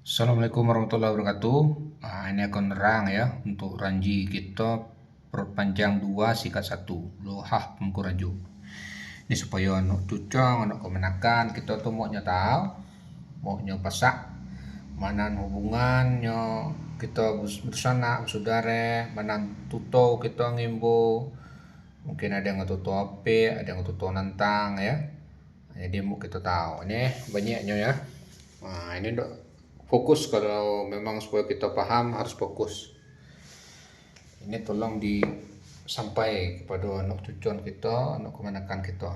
Assalamualaikum warahmatullahi wabarakatuh. Ini akan nerang ya untuk ranji kita perpanjang 2 sikat 1 lohah pengkuraju. Ini supaya anak cucang, anak kemenakan kita tuh maunya tahu, maunya pasak, mana hubungannya kita bersana saudara, mana tuto kita ngimbo. Mungkin ada yang tuto ape, ada yang tuto nantang ya. Jadi mau kita tahu ini banyaknya ya. Ini dok fokus, kalau memang supaya kita paham harus fokus. Ini tolong disampaikan kepada anak cucuan kita, anak kemenakan kita.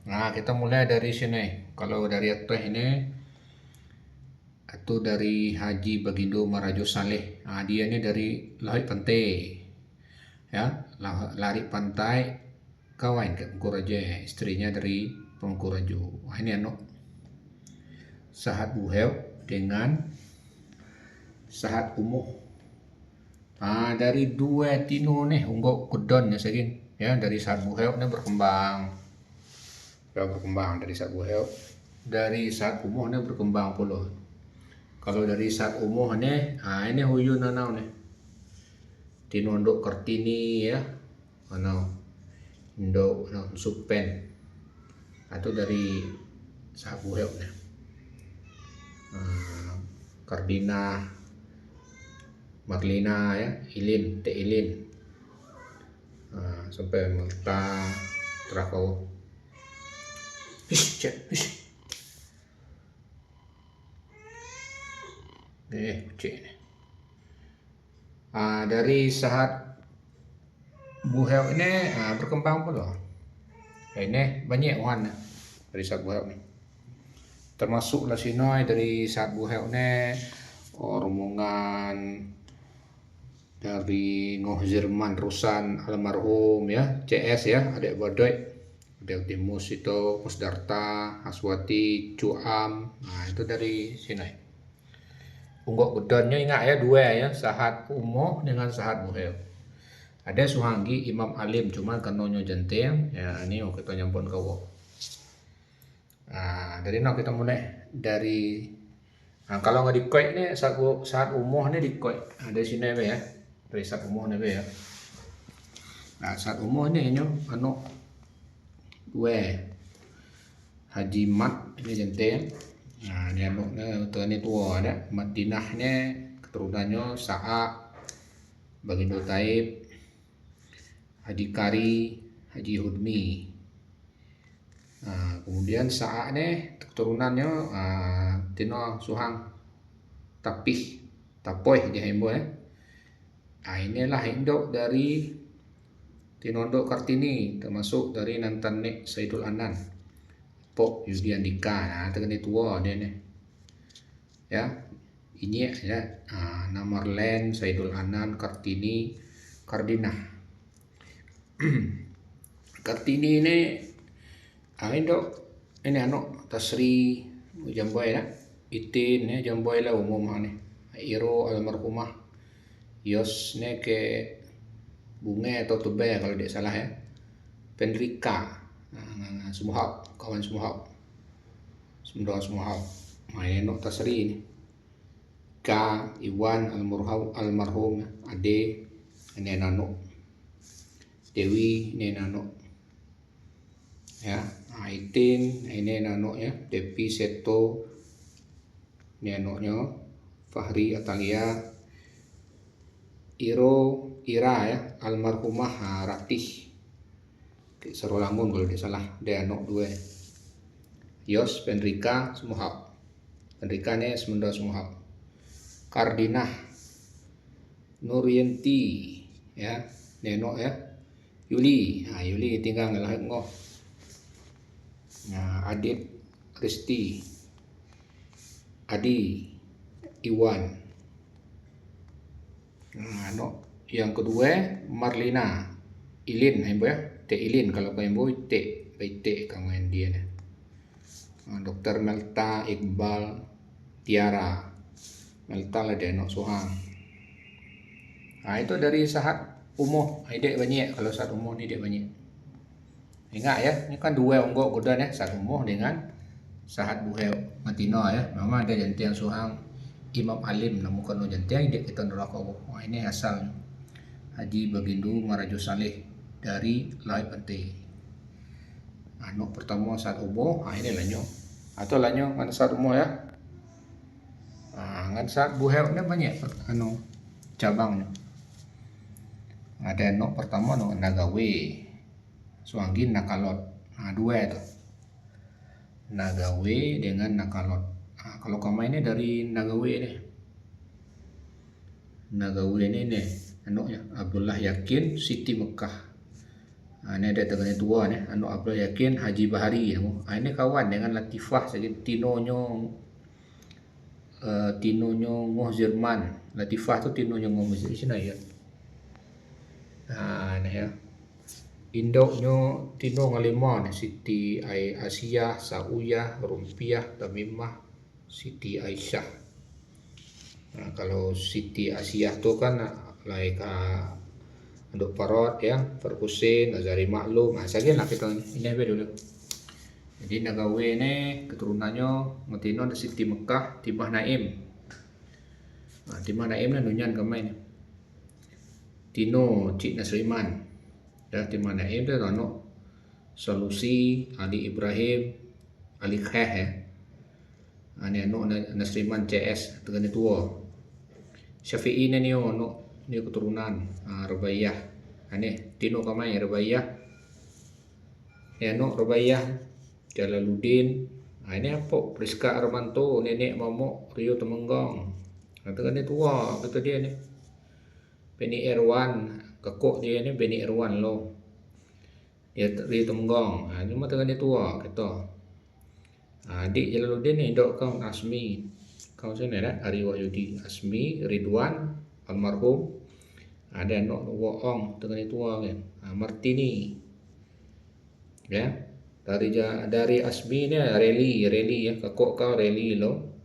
Nah, kita mulai dari sini. Kalau dari atas ini itu dari Haji Bagindo Marajo Saleh. Dia ini dari Lari Pantai. Ya, lari pantai kawan ke Pengkurajo, istrinya dari Pengkurajo. Ini anak Sahat Buhel dengan Sahat Umuh. Dari dua tino nih unggok kudon ya segin ya, dari Sahat Buhel ini berkembang dari Sahat Buhel, dari Sahat Umuh ini berkembang pula. Kalau dari Sahat Umuh ini huyun nanau nih tino ndok Kartini ya, ndok Supen atau dari Sahat Buhel nih. Kardina, Marlina ya, Ilin, Teh Ilin, sampai Melta, Trakau. Cek. Cek. Dari Sahat Buhel ini berkembang pula. Ini banyak wan dari Sahat Buhel ini. Termasuklah sinoi dari Sahat Buhel ini rombongan dari Ngoh Jerman Rusan almarhum ya, CS ya, adik Badoy, adik Timus itu, Musdarta, Aswati, Cuam. Itu dari sini. Unggok gedonnya ingat ya, dua ya, Sahat Umuh dengan Sahat Buhel. Ada Suhanggi Imam Alim, cuman kanonyo jenteng ya, ini kita nyampun kau. Dari kita mulai dari kalau nggak dikoi ini saat umuh ini dikoi ada sini ya, dari saat umuh nih ya. Saat umuh ini anu dua Haji Mat ini jenteng. Ini anu ini tua ada Madinahnya keturunannya Sa'a, Bagindo Taib, Haji Kari, Haji Hudmi. Kemudian Sa'a nih keturunannya Tino Suhang Tapoy dia hembo ya. Inilah induk dari Tinondok Kartini, termasuk dari Nantanek Saidul Anan, Pok Yudi Andika. Tekan tua dia nih ya, ini ya, Namarlen Saidul Anan Kartini Kardinah. Kartini ini induk ini Tasri Jamboy ya, Itin ya Jamboy lah umum Iro almarhumah Yos ke Bunga atau Tube kalau tidak salah ya, Pendrika, Sumuhap, kawan Sumuhap, Sumuhap. Ini Tasri ini Ka Iwan almarhum Ade ini Nano Dewi ini Nano ya. Itin ini Nano ya, Depi Seto ini anaknya, Fahri Atalia, Ira ya almarhumah Ratih Serolangun kalau tidak salah, dia anak dua. Yos Pendrika Sumuhap, Pendrika ini Semenda Sumuhap. Kardinah Nurianti ya, nenok ya. Yuli tinggal ngelah ngoh. Adit Kristi, Adi Iwan. Yang kedua Marlina Ilin ya, Teh Ilin kalau kau Teh baik kamu dia nih. Dokter Melta Iqbal Tiara, Melta lah dia anak Suhang. Itu dari Sahat Umuh, ide banyak. Kalau Sahat Umuh ini ide banyak. Ingat ya, ini kan dua unggok kuda ya, Sahat Umuh dengan Sahat Buhel Matino ya. Memang ada jenteng Suhang Imam Alim namu kono jentiang dia kita neraka. Ini asal Haji Bagindu Marajo Saleh dari Lai Pante. Anu pertama saat ubo, ini lanyo. Atau lanyo ngan saat umo ya. Ngan saat buheu ini banyak anu cabangnya. Ada no pertama no Nagawe, Suanggi Nakalot. Dua itu. Nagawe dengan Nakalot. Kalau kamu ini dari Nagawe ini. Nagawe ini anu ya Abdullah Yakin Siti Mekah. Ini ada teganya tua nih, anu Abdullah Yakin Haji Bahari ya. Ini kawan dengan Latifah saja Tinonyo Ngoh Jerman. Latifah tuh Tinonyo Ngoh Jerman ya. Ini ya. Indoknyo Tino Ngalimon Siti Asia, Sauyah, Rumpiah, Tamimah, Siti Aisyah. Kalau Siti Asia tuh kan like Anduk Parot ya, Perkusin, Azari Maklum. Saya lah kita ini dulu. Jadi Nagawe ini keturunannya ngetino ada Siti Mekah, Timah Naim. Timah Naim nunyan kemain. Tino Cik Nasriman. Ya Timah Naim itu anu Solusi, Ali Ibrahim, Ali Kheh ya. Ini anu Nasriman CS dengan tua. Syafi'i ini anu ini keturunan Rubaiyah. Ini Tino kamai Rubaiyah. Ya anu Rubaiyah Jalaluddin. Ini apa? Priska Armanto, Nenek Momok, Rio Temenggong. Katakan ini tua, kata dia nih. Beni Erwan, kekok dia ini Beni Erwan lo. Dia Rio Temenggong. Ini mah tengah dia tua, kata. Adik Jalaluddin ni dok kau Asmi. Kau sana dah Ari Wahyudi, Asmi, Ridwan, almarhum. Ada anak Woong tengah dia tua kan. Martini. Ya. Dari Asmi ni Reli ya, kekok kau Reli lo.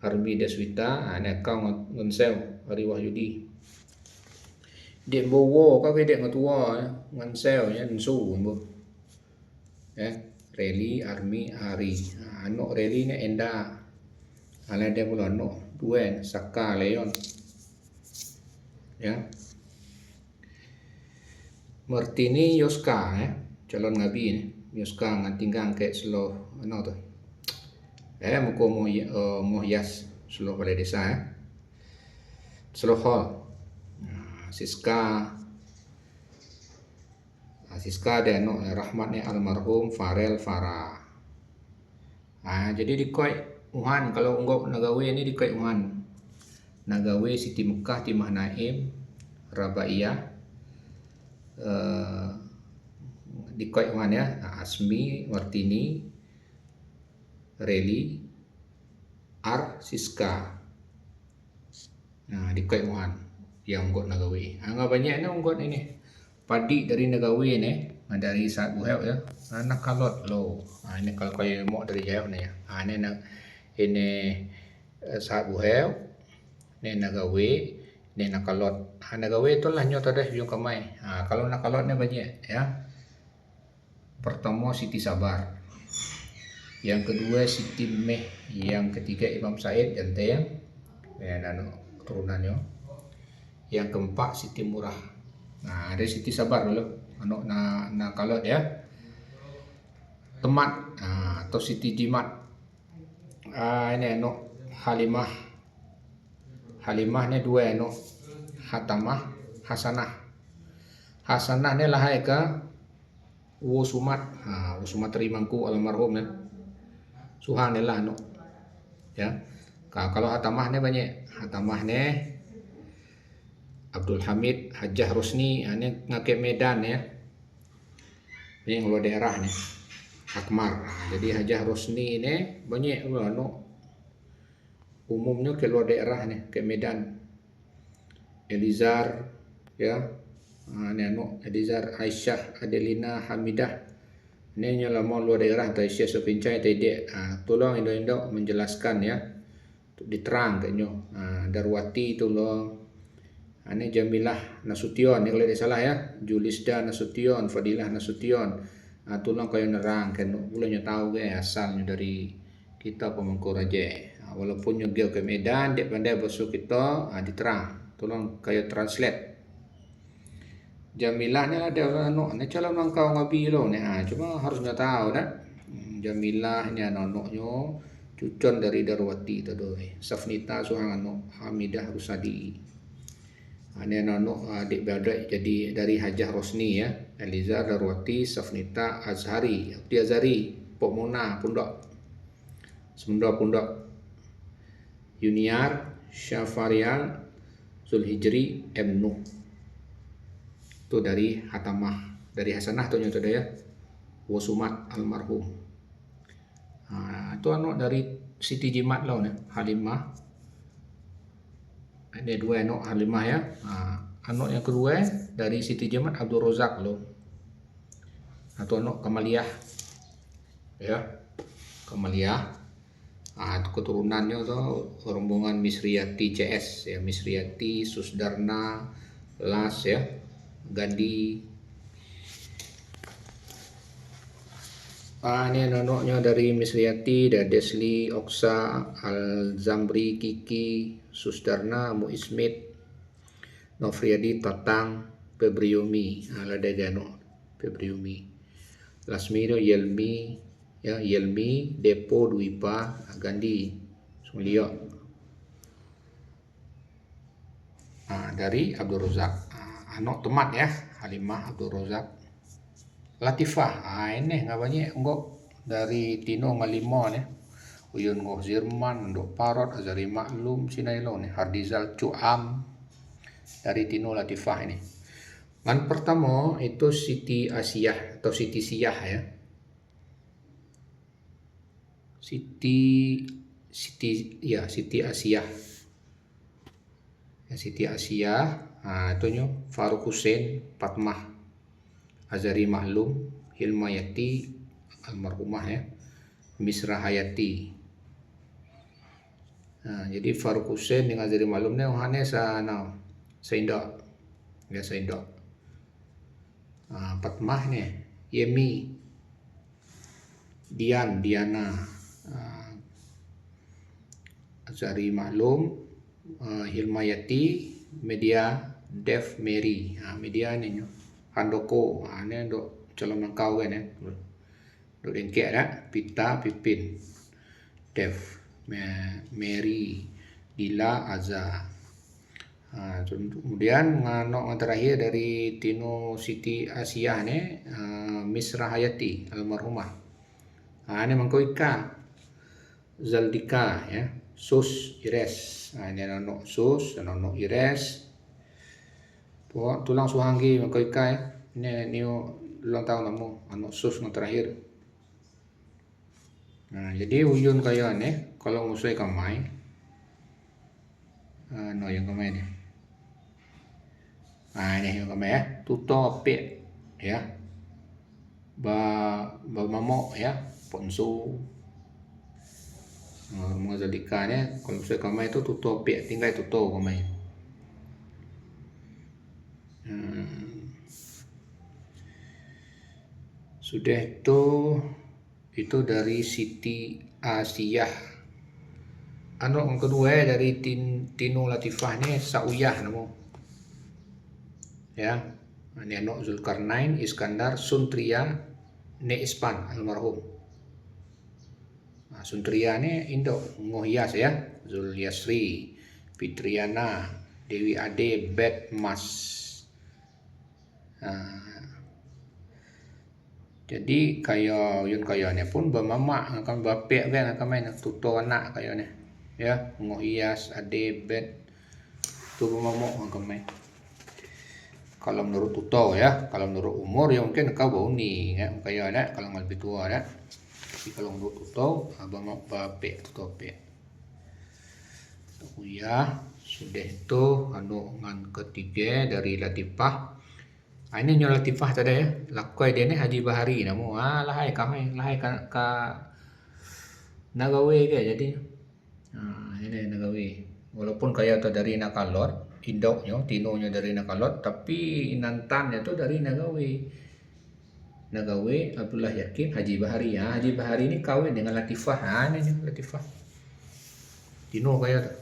Arbi Deswita, anak kau ngensel Ari Wahyudi. Dek bowo kau ke dek ngetua ya, ngensel ya nsu bo. Ya, Reli Armi Ari. Anak Reli ni Enda. Ala dia pula anak Duen Saka Leon. Ya. Martini Yoska ya, calon ngabi ni. Yoska ngantinggang ke selo ano tu. Muko Mohyas selo balai desa ya. Selo hall. Siska ada no Rahmat ni almarhum Farel Farah. Jadi di koi Uhan kalau enggak Nagawe ini di koi Uhan. Nagawe Siti Mekah Timah Naim Rabaiyah di koi Uhan ya. Asmi Martini Reli Siska. Di koi Uhan yang unggul Nagawe. Enggak banyak unggul ini. Padi dari Nagawe ni, dari saat buheu ya. Nakalot lo. Ini kalau kau mau dari jauh ni ya. Ini saat buheu, ni Nagawe, ni Nakalot. Nagawe tu lah nyot ada yang kamai. Kalau Nakalot ni banyak ya. Pertama Siti Sabar. Yang kedua Siti Meh, yang ketiga Imam Said Janteng. Dan keturunannya. Yang keempat Siti Murah. Ada Siti Sabar dulu, anak Nakalot ya. Temat atau Siti Jimat. Ini anak Halimah. Halimah ni dua anak Hatamah, Hasanah. Hasanah ni lahai ke Wusumat. Wusumat Rimangku almarhum ya. Suhan ni lah anak. Ya. Kalau Hatamah ni banyak. Hatamah ni Abdul Hamid Hajjah Rosni, ini ngake Medan ya. Ini luar daerah nih. Akmar. Jadi Hajjah Rosni ini banyak anu umumnya ke luar daerah nih, ke Medan. Elizar ya. Ini anu Elizar Aisyah Adelina Hamidah. Ini lama luar daerah Aisyah Sopincai tadi. Tolong Indo menjelaskan ya. Diterang kayaknya. Darwati tolong. Ini Jamilah Nasution, kalau tidak salah ya. Julisda Nasution, Fadilah Nasution. Tolong kau nerang kan, bolehnya tahu ke asalnya dari kita Pemangku Raja. Walaupun nyogel ke Medan, dia pandai bahasa kita, diterang. Tolong kayak translate. Jamilah ni ada anak ni calon mangkau ngabi lo ni. Cuma harusnya tahu dah. Jamilah ni anak-anaknya cucon dari Darwati tu doi. Safnita suang anak Hamidah Rusadi. Ini anak-anak adik beradik jadi dari Hajah Rosni ya. Eliza Darwati, Safnita Azhari, Abdi Azhari, Pok Mona Pundok. Semenda Pundok. Yuniar, Syafarial, Zulhijri, M. Nuh. Itu dari Hatamah, dari Hasanah tu nyoto ya. Wasumat almarhum. Itu anak dari Siti Jimat lo ni, Halimah. Ada dua anak Halimah ya. Anak yang kedua dari Siti Jimat Abdul Rozak lo. Atau anak Kamaliyah. Ya. Kamaliyah. Keturunannya tuh rombongan Misriyati CS ya, Misriyati, Susdarna, Las ya, Gandhi. Ini anak-anaknya dari Misriyati, ada Desli, Oksa, Al-Zamri, Kiki, Susdarna, Muismit, Nofriyadi, Tatang, Febriumi, ada gano Febriumi, Lasmiro, Yelmi, ya, Yelmi, Depo, Dwipa, Gandhi, Suliok. Dari Abdul Rozak. Anak temat ya, Halimah Abdul Rozak. Latifah, ini nggak banyak enggak dari Tino Ngalima nih. Uyun Ngoh Zirman, Ndok Parot, Azari Maklum, Sinailo nih, Hardizal Cuam dari Tino Latifah ini. Yang pertama itu Siti Asiyah atau Siti Siyah ya. Siti Asiyah. Ya, Siti Asiyah, itu nyo Faruk Hussein, Fatmah, Azari Mahlum, Hilmayati almarhumah ya, Misra Hayati. Jadi Faruk Hussein dengan Azari Mahlum ni ohane Seindak. Ya Seindak. Fatmah ni Yemi, Diana, Azari Maklum, Hilmayati, Media, Dev Mary. Media ni nyo Handoko, ni dok calon mangkau kan ya. Dok dengkek dah, Pita, Pipin, Dev, Mary, Dila, Azza. Kemudian anak terakhir dari Tino Siti Asiyah ni, Misra Hayati almarhumah. Ini mangkau Ika, Zaldika ya, Sus Ires. Ini anak Sus, anak Ires. Tulang Suhanggi mangkau Ika ya. Ini ulang tahun namu, anak Sus yang terakhir. Jadi uyun kaya ni, kalau ngusai kamai, yang kamai ni. Ini yang kamai ya, tuto pek ya, ba mamok ya, ponsu. Mga Zaldika ni, kalau ngusai kamai itu tuto pek, tinggal tuto kamai. Sudah itu dari Siti Asiyah. Anak yang kedua dari Tino Latifah ni Sauyah namo. Ya, ini anak Zulkarnain, Iskandar, Suntria, Neispan almarhum. Suntria ni indok Ngohias ya, Zul Yasri, Fitriana, Dewi Ade, Bet Mas. Jadi kaya yun kaya ni pun bermamak akan bapek kan akan main tuto anak kaya ni. Ya, Ngohias, Ade, Bet tu bermamak akan main. Kalau menurut tuto ya, kalau menurut umur ya mungkin kau bau ni ya, kaya ada kalau lebih tua ada. Tapi kalau menurut tuto bermamak bapek tuto pek. Ya, sudah itu kandungan ketiga dari Latifah. Ini nyo Latifah tadi ya, lakuai dia ni Haji Bahari namu. Lahai kami, lahai ka Nagawe ke jadi. Ini Nagawe. Walaupun kaya tu dari Nakalot, indoknya, tinonya dari Nakalot, tapi inantannya tu dari Nagawe. Nagawe Abdullah Yakin Haji Bahari. Haji Bahari ini kawin dengan Latifah. Ini Latifah. Tino kaya tuh.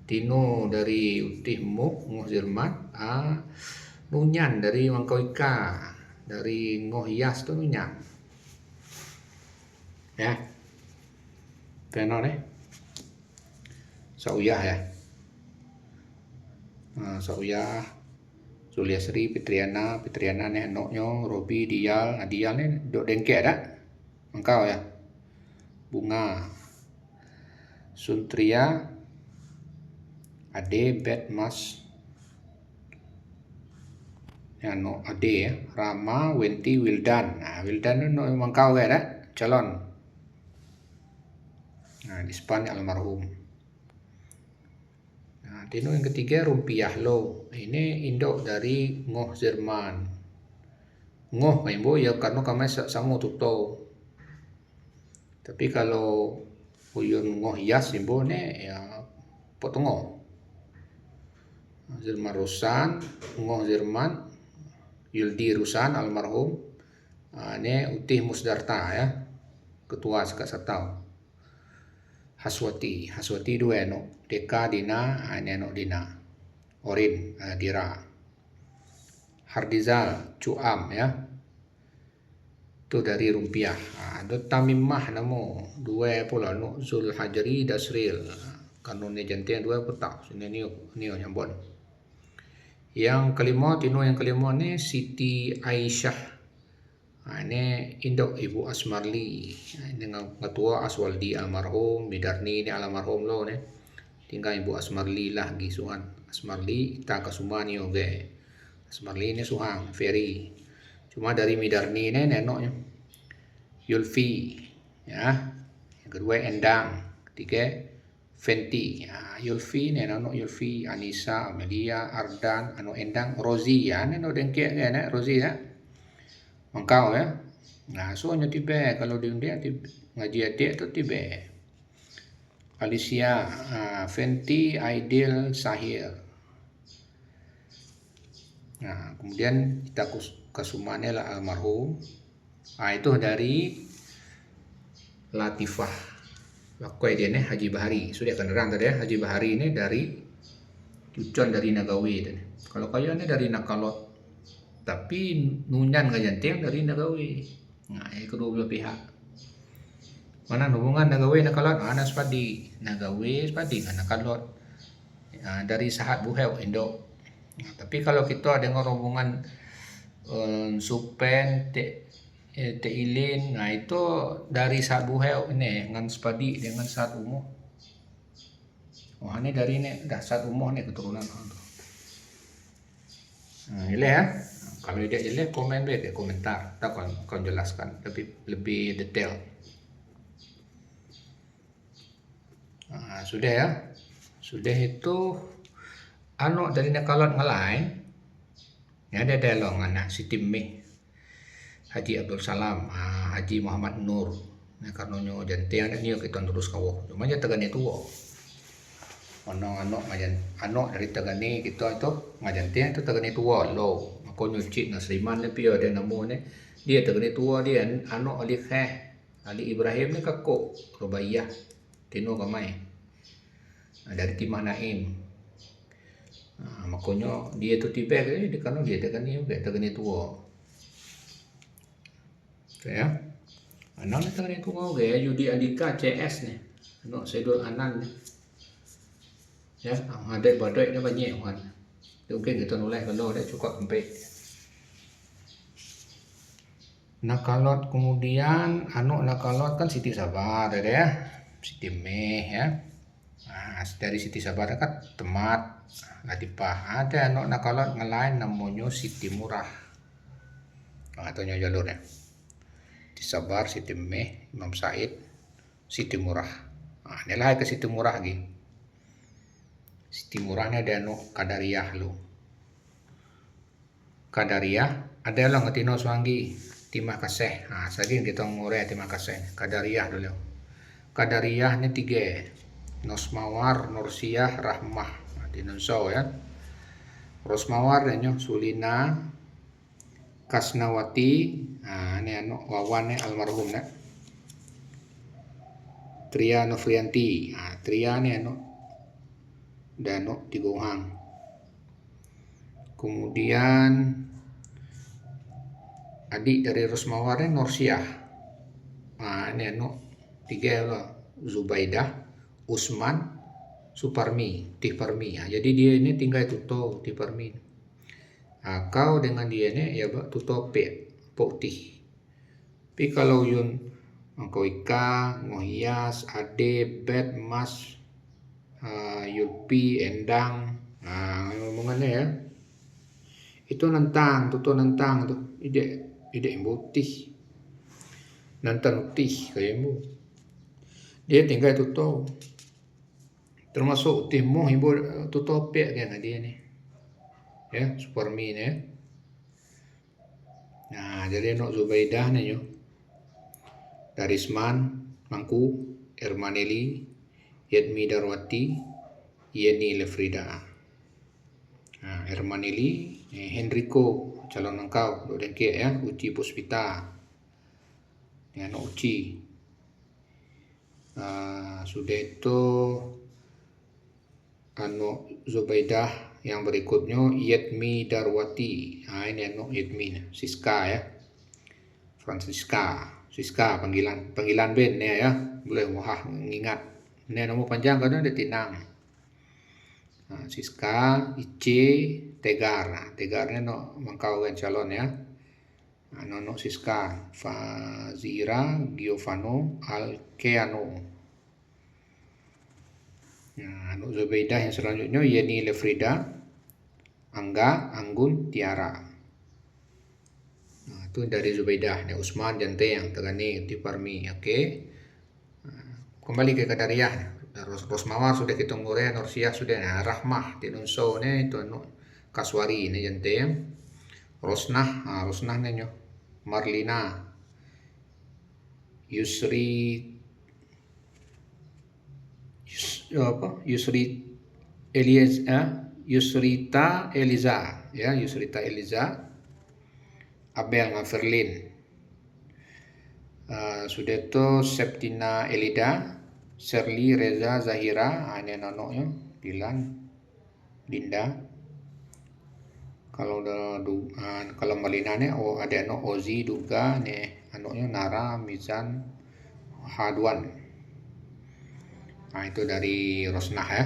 Tino dari Utih Muk, Ngoh Zirman, Nunyan dari Mangkau Ika, dari Ngoh Yas tuh Nunyan. Ya. Peno nih. Sauyah ya. Sauyah, Suliasri, Fitriana nih anaknya, Robi, Dial, Dial nih dok dengke ada. Mangkau ya. Bunga, Suntria, Ade, Bet, Mas, ya no Ade ya, Rama, Wenti, Wildan. Nah, Wildan itu no Mangkau ya dah, calon. Nah, di Span almarhum. Nah, Tino yang ketiga Rumpiah Lo. Ini induk dari Ngoh Zirman. Ngoh kaimbo ya karena kami sama tuto. Tapi kalau uyun Ngoh Yas imbo ne ya potongo. Zirman Rusan, Ngoh Zirman, Yuldi Rusan almarhum. Ini Utih Musdarta ya, ketua sekat satau. Haswati dua no, Deka Dina, ini no Dina, Orin Dira, Hardizal Cuam ya, itu dari Rumpiah. Ada Tamimah namo dua pula no Zul Hajri Dasril, kanunnya jantian dua petak, sini niu nyambon. Yang kelima, Tino yang kelima nih Siti Aisyah. Ini induk Ibu Asmarli. Dengan ketua Aswaldi almarhum, Bidarni ini almarhum lo nih. Tinggal Ibu Asmarli lah gisuhan. Asmarli kita kesumani oke. Asmarli ini suhang Ferry. Cuma dari Midarni ini nenoknya Yulfi ya. Yang kedua Endang, ketiga Fenti. Ya, Yulfi nenok Yulfi, Anissa, Amelia, Ardan, Endang, Rozi ya. Nenok dengke ya Rozi ya. Mangkau ya. Nah, soalnya tiba kalau diundi ngaji adik itu tiba. Alicia, Fenti, Aidil, Sahir. Nah, kemudian kita kasumane lah almarhum. Itu dari Latifah. Lakuai dia nih Haji Bahari. Sudah kenerang tadi ya. Haji Bahari ini dari Cucon dari Nagawi. Kalau kaya ini dari Nakalot. Tapi Nunyan Ngajantiang dari Nagawi. Nah, kedua belah pihak. Mana hubungan Nagawi Nakalot? Ana Spadi. Nagawi Spadi kan Nakalot. Dari Sahat Buheu Indo. Nah, tapi kalau kita dengar hubungan Supen Teilin, nah itu dari Sahat Buheu ini dengan Spadi dengan Sahat Umuh. Wah, ini dari ini dah Sahat Umuh nih keturunan. Nah, ini ya. Kalau dia jelek komen deh komentar, tak kau jelaskan lebih detail. Nah, sudah ya, sudah itu anak dari Nakalot ngelain. Ya ada dialog anak Siti Meh, Haji Abdul Salam, Haji Muhammad Nur. Nah karena nyo jantian ni kita terus kawah. Cuma aja tegane tua. Anak dari tegane kita itu ngajantian itu tegane tua lo. Maka nyuci Nasriman ni pio ada namo ni. Dia tegane tua dia anak Ali Ibrahim ni kakko Rubaiyah. Tino kamai. Dari Timah Naim. Makanya dia tu tiba karena dia tegane tua. Ya. Anak ni tegane tua ge Yudi Andika CS ni. Anak Saidul Anan ni. Ya, ada badai ni banyak kan. Mungkin kita nolak kalau dia cukup sampai. Nakalot kemudian anak Nakalot kan Siti Sabar ada ya. Siti Meh ya. Nah, dari Siti Sabar kan Temat Latifah. Ada anak Nakalot ngelain namanya Siti Murah. Ataunya jalurnya. Siti Sabar, Siti Meh, Imam Said, Siti Murah. Nah, ini lah ke Siti Murah lagi. Siti Murahnya ada Kadariyah lo. Kadariyah ada lo ngetino suanggi Timah Kasih. Nah, saging kita ngore Timah Kasih. Kadariyah dulu. Kadariyah ini 3. Nosmawar, Nursiyah, Rahmah. Nah, di Nunso ya. Rosmawar dan Sulina, Kasnawati. Nah, ini Wawan almarhum nah. Tria Novrianti. Tria ini anu Dano Tigohang. Kemudian adik dari Rosmawar ini Norsyah. Ini anu tiga Zubaidah, Usman, Suparmi, Tiparmi. Jadi dia ini tinggal tuto Tiparmi. Kau dengan dia ini ya tuto putih. Tapi kalau yun kau ika, ngohias, ade, bet, mas, Yulpi, Endang, ngomongannya ya. Itu nentang, tuto nentang tuh, ide yang putih, nantang putih kayak mu. Dia tinggal tuto, termasuk timu ibu tuto pek kayak dia nih, ya Suparmi nih. Ya. Nah jadi nok Zubaidah nih yo, Darisman, Mangku, Ermaneli, Yadmi Darwati, Yeni Lefrida. Hermanili, Henrico, calon engkau, dengke ya, Uci Puspita, dengan Uci. Sudah itu Zubaidah yang berikutnya Yadmi Darwati. Ini Yadmi, Siska ya, Francisca, Siska panggilan Ben ya, boleh wah mengingat. Ini nomor panjang karena ada tinang. Siska, Ice, Tegar. Tegarnya mengkau calon ya. Nono Siska, Fazira, Giovanno, Alkeano. Zubaidah yang selanjutnya Yeni Lefrida, Angga, Anggun, Tiara. Itu dari Zubaidah. Usman, Jante yang Tegani, Tiparmi. Oke. Kembali ke Qadariyah. Rosmawar sudah kita ngure, Norsyah sudah. Rahmah Tinunso nih itu Kaswari ini Jante. Rosnah nih Marlina, Yusrita Eliza ya, Yusrita Eliza, Abel Maferlin, sudah itu Septina Elida, Sherly Reza Zahira, ini nonoknya Dilan, Dinda. Kalau Malina nih ada Ozi Duga nih anaknya Nara Mizan Hadwan. Itu dari Rosnah ya.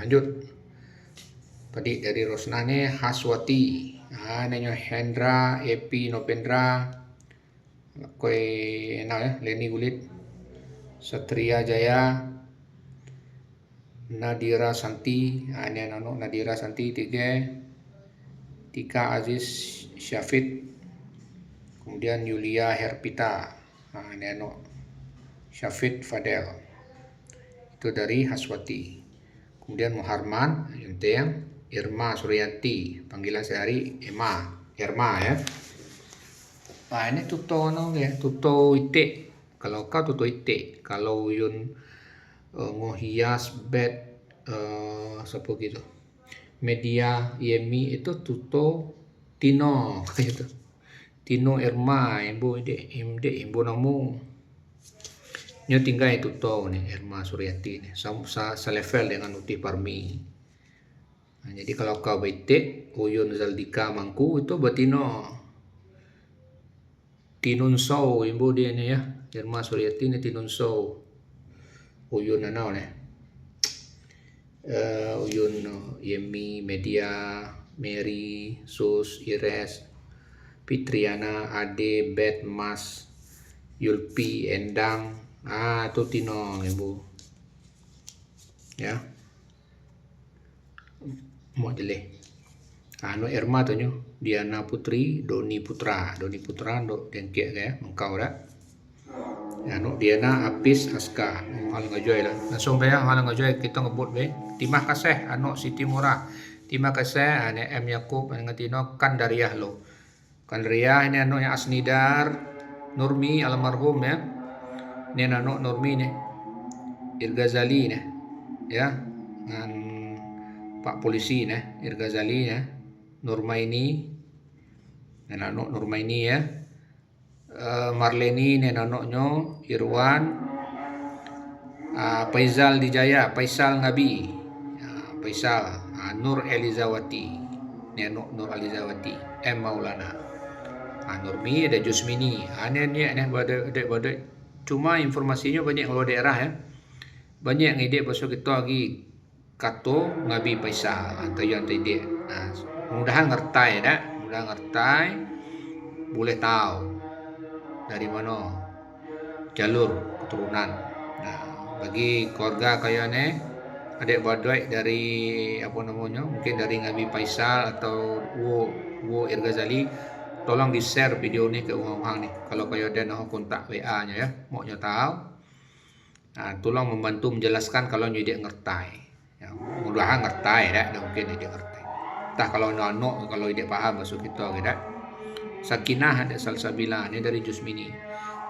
Lanjut. Tadi dari Rosnah nih Haswati. Ini Hendra, Epi, Nopendra, kue enak ya, Leni Gulit, Satria Jaya, Nadira Santi. Ini anak Nadira Santi Tika Aziz Syafid, kemudian Yulia Herpita, ini Syafid Fadel, itu dari Haswati. Kemudian Muharman, yang Irma Suryanti, panggilan sehari Irma ya. Ini tuto ya, tuto ite. Kalau kau tuto ite, kalau yun ngohias bed sepo gitu. Media Yemi itu tuto Tino gitu. Tino Irma ibu namu nyo tinggal itu tuto nih Irma Suryanti nih selevel dengan Uti Parmi. Jadi kalau kau bete Uyun Zaldika Mangku itu batino Tinunso ibu dia nih ya, Irma Suryanti nih Tinunso. Uyun nih Uyun, Yemi, Media, Mary, Sus, Ires, Fitriana, Ade, Bet, Mas, Yulpi, Endang, itu Tino ibu ya, mau jelek. Irma tuh nyo Diana Putri, Doni Putra dengkek ya mengkau dah. Diana Apis Aska hal ngajoy lah langsung bayang hal ngajoy kita ngebut be. Terima kasih Siti Murah, terima kasih M Yakub ngatino Kandariyah lo. Kandariyah ini yang Asnidar Nurmi almarhum ya. Ini Nurmi nih Irgazali nih ya, dengan Pak Polisi nih Irgazali ya, Nurmaini dan Nurmaini ya. Marleni nenonoknya Irwan, Faizal Dijaya, Faisal Nabi, Faisal, Nur Elizawati, ni Nur Elizawati, M Maulana, Nurmi, ada Jusmini, ni badai. Cuma informasinya banyak kalau daerah ya, banyak ngide pasal kita lagi kato Nabi Faisal atau yang tidak. Mudahan ngertai dah, mudah ngertai, boleh tahu dari mana jalur keturunan. Bagi keluarga kaya ni, adik beradik dari apa namanya, mungkin dari Nabi Faisal atau Wo Irghazali, tolong di share video ni ke orang-orang ni. Kalau kaya ada nak kontak WA nya ya, mau nya tahu, tolong membantu menjelaskan kalau nyu dia ngertai. Ya, mudah-mudahan ngertai dah, mungkin dia ngertai. Entah kalau anak kalau dia faham masuk kita gitu. Sakinah ada Salsabila ini dari Jusmini.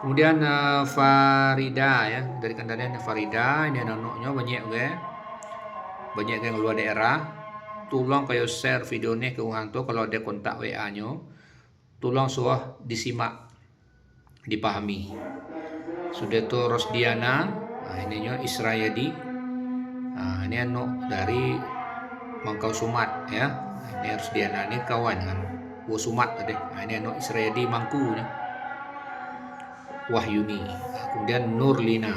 Kemudian Farida ya, dari Kandarian Farida, ini anak-anaknya banyak ke. Banyak yang luar daerah. Tolong kayo share video ni ke orang tu, kalau ada kontak WA-nya. Tolong suruh disimak, dipahami. Sudah tu Rosdiana, ininya Israyadi. Ini anak dari Mangkau Sumat ya. Ini Rosdiana ni kawan kan Wo Sumat tadi. Ini anak Israyadi Mangku ni. Wahyuni, kemudian Nurlina,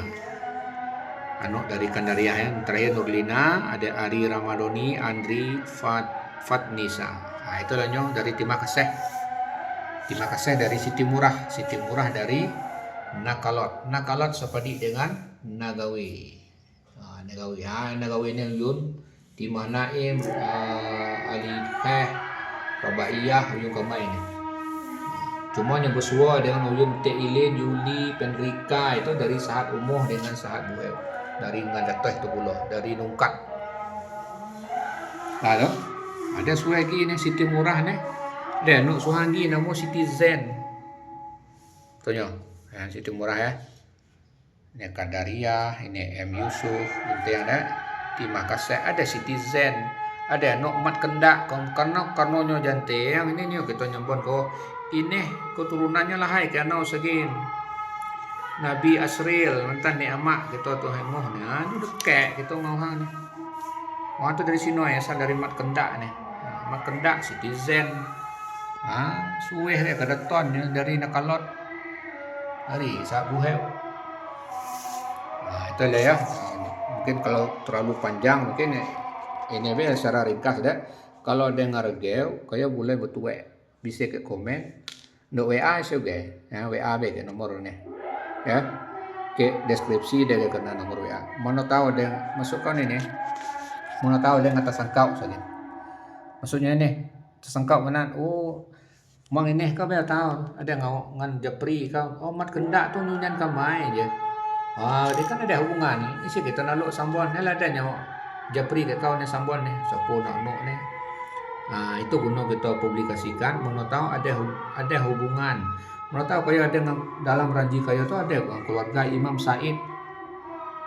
anak dari Kandaria ya. Terakhir Nurlina, ada Ari Ramadoni, Andri Fatnisa. Itulah nyong dari Terima kasih dari Siti Murah dari Nakalot seperti dengan Nagawi. Nagawi ni yun di mana Ali Rabaiyah yung kamay ni. Cuma yang bersua dengan Uyun Teilin, Yuli, Penrika itu dari Sahat Umuh dengan Sahat Buhel. Dari Ngadatoh itu pula, dari Nungkat. Lalu, ada suai lagi ni Siti Murah ni. Dan nuk suhangi nama Siti Zen. Tanya, Siti Murah ya. Ini Kandaria, ini M Yusuf, itu yang ada di Makassar ada Siti Zen. Ada nok mat kendak karena jante yang ini kita nyambon ko ini keturunannya lah hai karena segin Nabi Asril mantan ni amak kita tu hemoh ni itu dekat kita ngauhang ni orang tu dari sini ya asal dari mat kendak ni mat kendak Citizen suweh dia kedaton ni dari Nakalot dari Sabuhel itu lah ya mungkin kalau terlalu panjang mungkin ini secara ringkas dah kalau dengar gel kaya boleh betul bisa ke komen no WA juga ya WA be ke nomor ni ya ke deskripsi dia kena nomor WA mana tahu dia masukkan ini mana tahu dia ngata sangkau saja maksudnya ini tersangkau mana mang ini kau biar tahu ada ngan japri kau mat kendak tu nunyan kamai je dia kan ada hubungan ini sih kita naluk sambon ni lah ada nyawa japri ke kau ni sambon ni siapa nak ni itu guna kita publikasikan mana tahu ada hubungan mana tahu kaya ada dalam ranji kaya tu ada keluarga Imam Said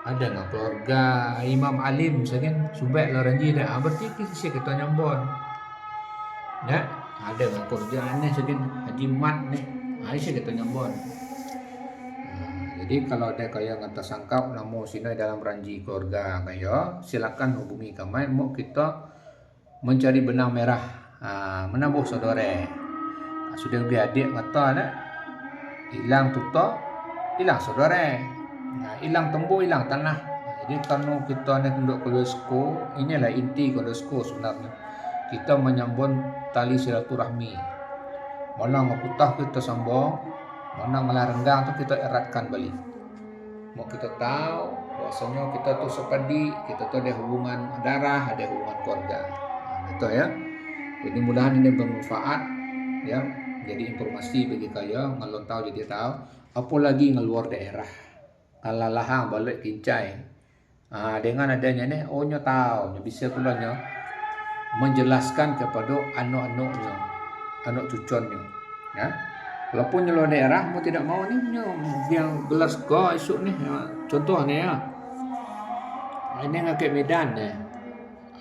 ada nggak keluarga Imam Alim sekian subek lah ranji dah berarti kita nyambon ya ada nggak kerjaan ni sekian Haji Mat ni kita nyambon jadi kalau ada kaya ngata sangkap nama sini dalam ranji keluarga kaya silakan hubungi kami mau kita mencari benang merah menabuh saudara sudah biadik ngata nak hilang tuto hilang saudara hilang tembu hilang tanah jadi kalau kita nak duduk Kodosko inilah inti Kodosko sebenarnya kita menyambung tali silaturahmi mana ngaputah kita sambung mana melarenggang tu kita eratkan balik mau kita tahu bahwasanya kita tu sepadi kita tu ada hubungan darah ada hubungan keluarga betul ya jadi mudahan ini bermanfaat ya jadi informasi bagi kaya ngalon tahu jadi tahu apalagi ngeluar daerah kalau lahang balik kincai dengan adanya ni nya tahu bisa kulanya menjelaskan kepada anak-anaknya anak cuconnya ya walaupun nyeluar daerah mau tidak mau ni yang gelas go esok ni contohnya ya ini ngakek Medan ya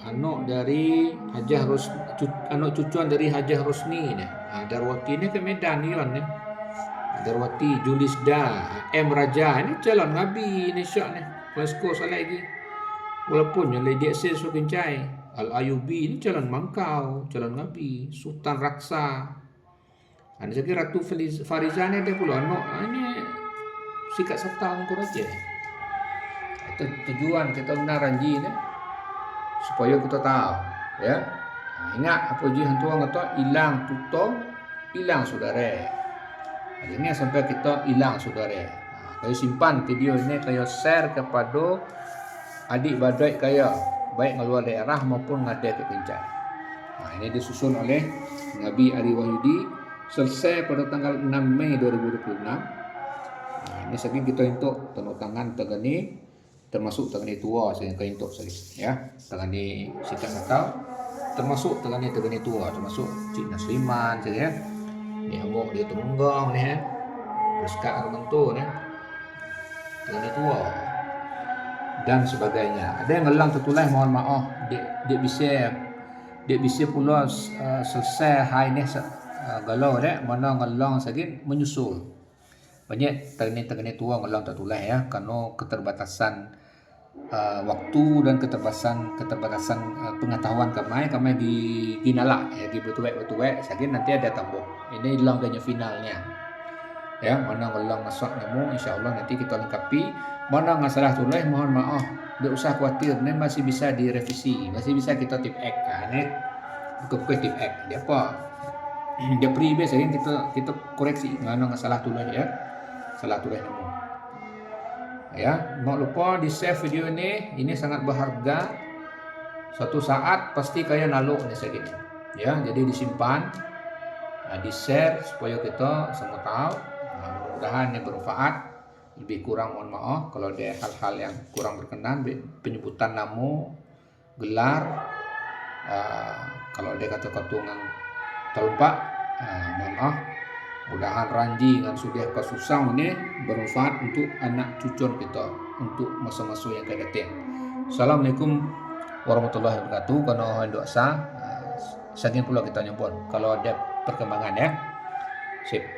anak dari anak cucuan dari Hajah Rosni ni. Darwati ni ke Medan ni kan ni. Darwati Julisda M Raja ni calon Nabi ni syok ni. Glasgow salah lagi. Walaupun yang lagi akses so kencai. Al-Ayubi ini jalan Mangkau, jalan Ngabi, Sultan Raksa. Ini saya kira Ratu Farizan ada pula anak. Ini sikat serta angkor aja. Itu tujuan kita benar Ranji ni supaya kita tahu, ya. Ingat apa je hantu orang kata hilang tutup, hilang saudara. Ini sampai kita hilang saudara. Kaya simpan video ini, kaya share kepada adik-beradik kaya, baik luar daerah maupun ngada ke Kencai. Ini disusun oleh Nabi Ari Wahyudi, selesai pada tanggal 6 Mei 2026. Ini saking kita untuk tanda tangan tegani, termasuk tegani tua saya kaya untuk sekali, ya. Tegani sikat Natal, termasuk tegani tua, termasuk Cik Nasliman saya, ni amok dia tunggang ni, bersekat tertentu ni, tegani tua dan sebagainya. Ada yang ngelang tertulis mohon maaf, dia bisa pula selesai hari ni galau dek, mana ngelang sakit menyusul. Banyak tegani tua ngelang tertulis ya, kerana keterbatasan waktu dan keterbatasan pengetahuan kami di nalak ya, di betul sakit nanti ada tambah. Ini langkahnya finalnya. Ya, mana ngelang masak namu insyaallah nanti kita lengkapi. Mana nggak salah tulis mohon maaf, tidak usah khawatir, ini masih bisa direvisi, masih bisa kita tip X. Ini bukan tip X, dia apa? Dia previous ini kita koreksi, mana nggak salah tulis ya, salah tulis namu. Ya, mau lupa di save video ini sangat berharga. Suatu saat pasti kaya naluk ni segini. Ya, jadi disimpan, di share supaya kita semua tahu. Mudah-mudahan ini bermanfaat. Lebih kurang mohon maaf kalau ada hal-hal yang kurang berkenan, penyebutan nama, gelar, kalau ada kata-kata yang terlupa, mohon maaf. Mudahan Ranji dengan sudah kesusah ini bermanfaat untuk anak cucu kita untuk masa-masa yang akan datang. Assalamualaikum warahmatullahi wabarakatuh. Kalau hendak sah, saking pula kita nyebut kalau ada perkembangan ya. Sip.